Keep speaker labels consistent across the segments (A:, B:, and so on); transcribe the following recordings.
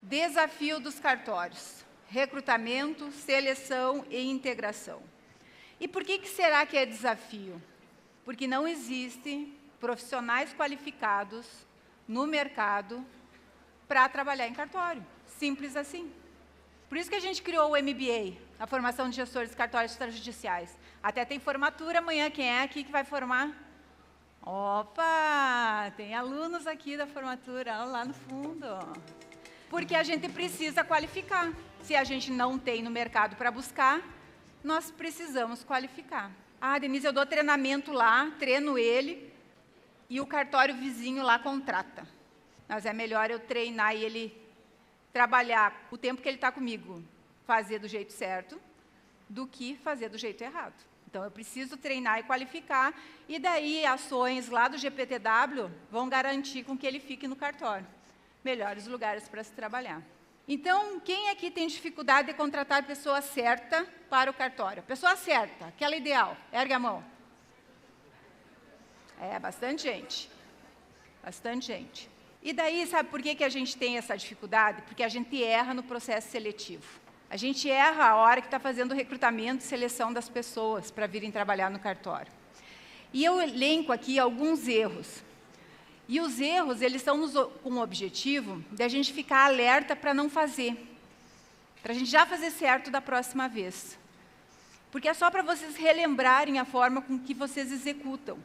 A: Desafio dos cartórios: recrutamento, seleção e integração. E por que será que é desafio? Porque não existem profissionais qualificados no mercado para trabalhar em cartório. Simples assim. Por isso que a gente criou o MBA, a formação de gestores de cartórios extrajudiciais. Até tem formatura amanhã. Quem é aqui que vai formar? Opa! Tem alunos aqui da formatura, lá no fundo. Porque a gente precisa qualificar. Se a gente não tem no mercado para buscar, nós precisamos qualificar. Ah, Denise, eu dou treinamento lá, treino ele, e o cartório vizinho lá contrata. Mas é melhor eu treinar e ele trabalhar o tempo que ele está comigo, fazer do jeito certo, do que fazer do jeito errado. Então, eu preciso treinar e qualificar, e daí ações lá do GPTW vão garantir com que ele fique no cartório. Melhores lugares para se trabalhar. Então, quem aqui tem dificuldade de contratar a pessoa certa para o cartório? Pessoa certa, aquela ideal. Ergue a mão. É, bastante gente. Bastante gente. E daí, sabe por que a gente tem essa dificuldade? Porque a gente erra no processo seletivo. A gente erra a hora que está fazendo o recrutamento e seleção das pessoas para virem trabalhar no cartório. E eu elenco aqui alguns erros. E os erros, eles são com o objetivo de a gente ficar alerta para não fazer. Para a gente já fazer certo da próxima vez. Porque é só para vocês relembrarem a forma com que vocês executam.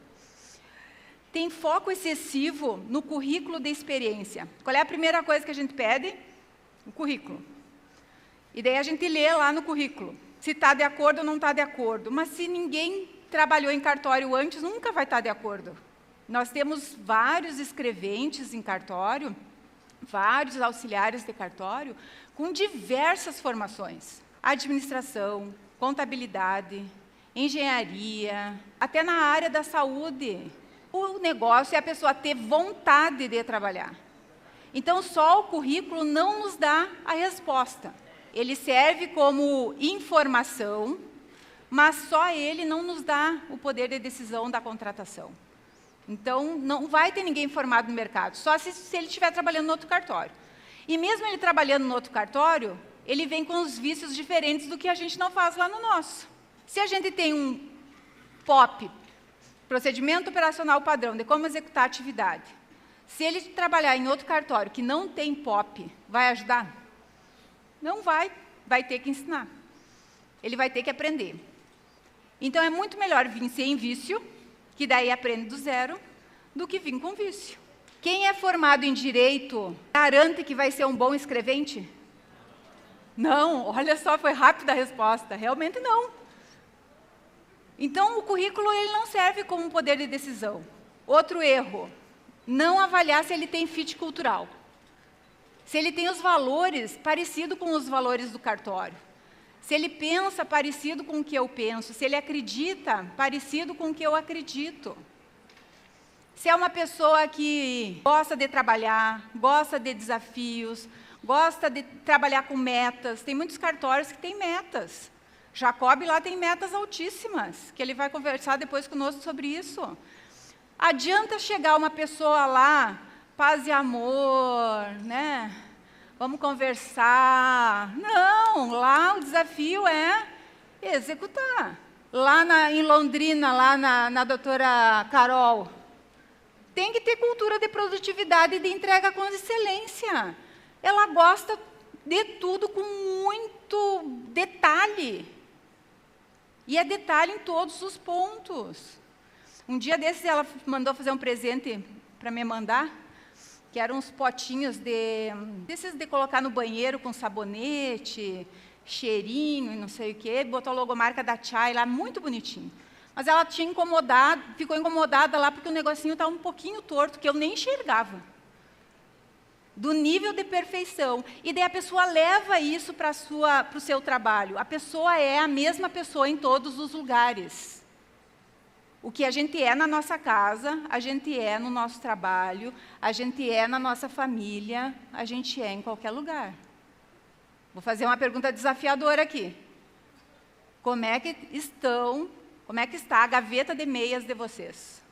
A: Tem foco excessivo no currículo de experiência. Qual é a primeira coisa que a gente pede? O currículo. E daí a gente lê lá no currículo, se está de acordo ou não está de acordo. Mas se ninguém trabalhou em cartório antes, nunca vai estar de acordo. Nós temos vários escreventes em cartório, vários auxiliares de cartório, com diversas formações. Administração, contabilidade, engenharia, até na área da saúde. O negócio é a pessoa ter vontade de trabalhar. Então, só o currículo não nos dá a resposta. Ele serve como informação, mas só ele não nos dá o poder de decisão da contratação. Então, não vai ter ninguém formado no mercado, só se ele estiver trabalhando no outro cartório. E mesmo ele trabalhando no outro cartório, ele vem com os vícios diferentes do que a gente não faz lá no nosso. Se a gente tem um POP, procedimento operacional padrão, de como executar a atividade, se ele trabalhar em outro cartório que não tem POP, vai ajudar? Não vai, vai ter que ensinar. Ele vai ter que aprender. Então, é muito melhor vir sem vício, que daí aprende do zero, do que vir com vício. Quem é formado em Direito garante que vai ser um bom escrevente? Não, olha só, foi rápida a resposta. Realmente não. Então, o currículo ele não serve como um poder de decisão. Outro erro, não avaliar se ele tem fit cultural. Se ele tem os valores parecidos com os valores do cartório. Se ele pensa parecido com o que eu penso, se ele acredita parecido com o que eu acredito. Se é uma pessoa que gosta de trabalhar, gosta de desafios, gosta de trabalhar com metas. Tem muitos cartórios que têm metas. Jacob lá tem metas altíssimas, que ele vai conversar depois conosco sobre isso. Adianta chegar uma pessoa lá, paz e amor, né? Vamos conversar. Não, lá o desafio é executar. Lá em Londrina, lá na doutora Carol, tem que ter cultura de produtividade e de entrega com excelência. Ela gosta de tudo com muito detalhe. E é detalhe em todos os pontos. Um dia desses ela mandou fazer um presente para me mandar, que eram uns potinhos desses de colocar no banheiro com sabonete, cheirinho e não sei o quê, botou a logomarca da Chai lá, muito bonitinho. Mas ela tinha incomodado, ficou incomodada lá porque o negocinho estava um pouquinho torto, que eu nem enxergava. Do nível de perfeição. E daí a pessoa leva isso para o seu trabalho. A pessoa é a mesma pessoa em todos os lugares. O que a gente é na nossa casa, a gente é no nosso trabalho, a gente é na nossa família, a gente é em qualquer lugar. Vou fazer uma pergunta desafiadora aqui. Como é que está a gaveta de meias de vocês?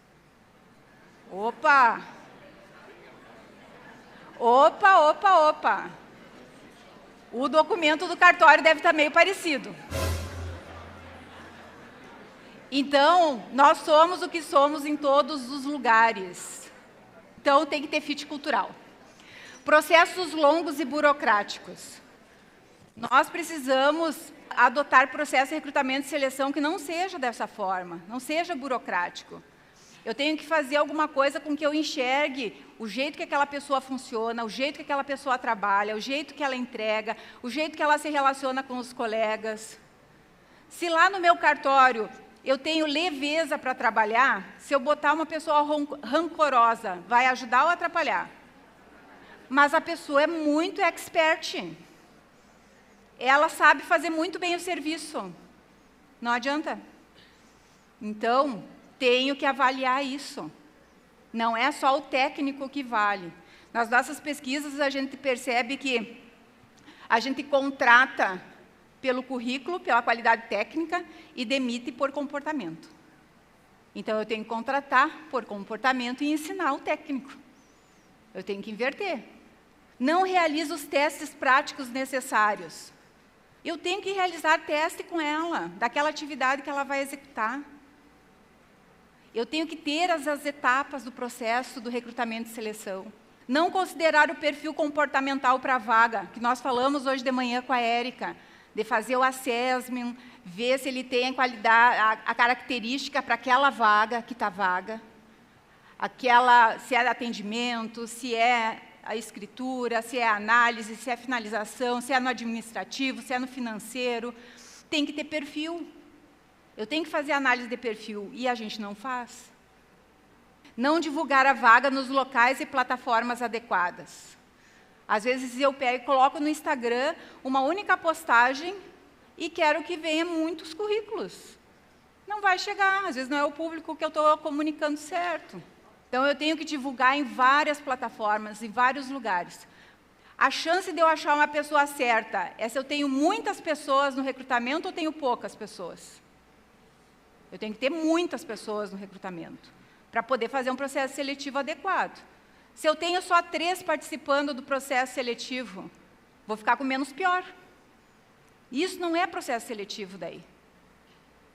A: Opa! Opa, opa, opa! O documento do cartório deve estar meio parecido. Então, nós somos o que somos em todos os lugares. Então, tem que ter fit cultural. Processos longos e burocráticos. Nós precisamos adotar processo de recrutamento e seleção que não seja dessa forma, não seja burocrático. Eu tenho que fazer alguma coisa com que eu enxergue o jeito que aquela pessoa funciona, o jeito que aquela pessoa trabalha, o jeito que ela entrega, o jeito que ela se relaciona com os colegas. Se lá no meu cartório eu tenho leveza para trabalhar, se eu botar uma pessoa rancorosa, vai ajudar ou atrapalhar? Mas a pessoa é muito expert. Ela sabe fazer muito bem o serviço. Não adianta. Então, tenho que avaliar isso. Não é só o técnico que vale. Nas nossas pesquisas, a gente percebe que a gente contrata pelo currículo, pela qualidade técnica e demite por comportamento. Então, eu tenho que contratar por comportamento e ensinar o técnico. Eu tenho que inverter. Não realizo os testes práticos necessários. Eu tenho que realizar teste com ela, daquela atividade que ela vai executar. Eu tenho que ter as etapas do processo do recrutamento e seleção. Não considerar o perfil comportamental para a vaga, que nós falamos hoje de manhã com a Érica, de fazer o assessment, ver se ele tem a qualidade, a característica para aquela vaga que está vaga, se é atendimento, se é a escritura, se é a análise, se é a finalização, se é no administrativo, se é no financeiro. Tem que ter perfil. Eu tenho que fazer análise de perfil e a gente não faz. Não divulgar a vaga nos locais e plataformas adequadas. Às vezes eu pego e coloco no Instagram uma única postagem e quero que venha muitos currículos. Não vai chegar, às vezes não é o público que eu estou comunicando certo. Então, eu tenho que divulgar em várias plataformas, em vários lugares. A chance de eu achar uma pessoa certa é se eu tenho muitas pessoas no recrutamento ou tenho poucas pessoas. Eu tenho que ter muitas pessoas no recrutamento, para poder fazer um processo seletivo adequado. Se eu tenho só 3 participando do processo seletivo, vou ficar com menos pior. Isso não é processo seletivo daí.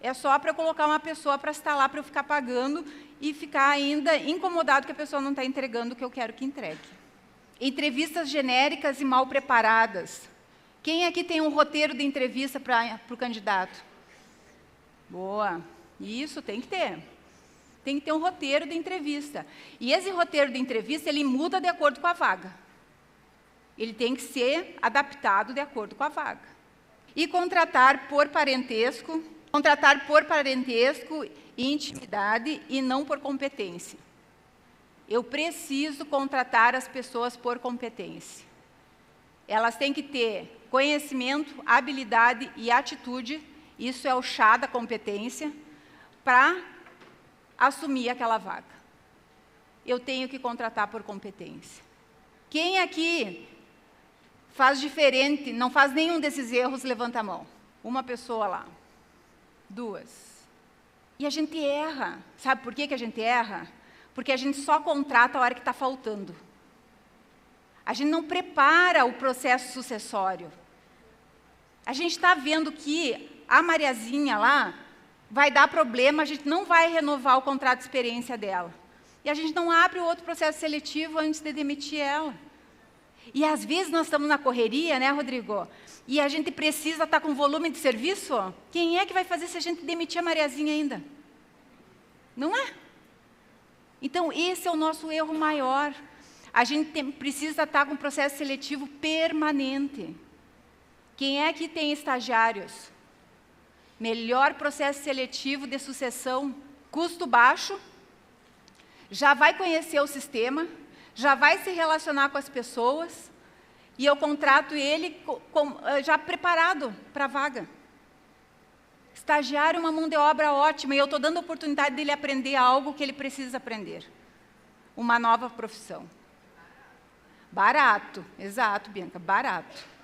A: É só para eu colocar uma pessoa para estar lá, para eu ficar pagando e ficar ainda incomodado que a pessoa não está entregando o que eu quero que entregue. Entrevistas genéricas e mal preparadas. Quem aqui tem um roteiro de entrevista para o candidato? Boa. Isso, tem que ter. Tem que ter um roteiro de entrevista. E esse roteiro de entrevista, ele muda de acordo com a vaga. Ele tem que ser adaptado de acordo com a vaga. E contratar por parentesco e intimidade e não por competência. Eu preciso contratar as pessoas por competência. Elas têm que ter conhecimento, habilidade e atitude, isso é o chá da competência, para assumir aquela vaga. Eu tenho que contratar por competência. Quem aqui faz diferente, não faz nenhum desses erros, levanta a mão. Uma pessoa lá. 2. E a gente erra. Sabe por que a gente erra? Porque a gente só contrata a hora que está faltando. A gente não prepara o processo sucessório. A gente está vendo que a Mariazinha lá vai dar problema, a gente não vai renovar o contrato de experiência dela. E a gente não abre o outro processo seletivo antes de demitir ela. E às vezes nós estamos na correria, né, Rodrigo? E a gente precisa estar com volume de serviço. Quem é que vai fazer se a gente demitir a Mariazinha ainda? Não é? Então, esse é o nosso erro maior. A gente precisa estar com um processo seletivo permanente. Quem é que tem estagiários? Melhor processo seletivo de sucessão, custo baixo, já vai conhecer o sistema, já vai se relacionar com as pessoas, e eu contrato ele já preparado para a vaga. Estagiário é uma mão de obra ótima, e eu estou dando a oportunidade dele aprender algo que ele precisa aprender. Uma nova profissão. Barato, exato, Bianca, barato.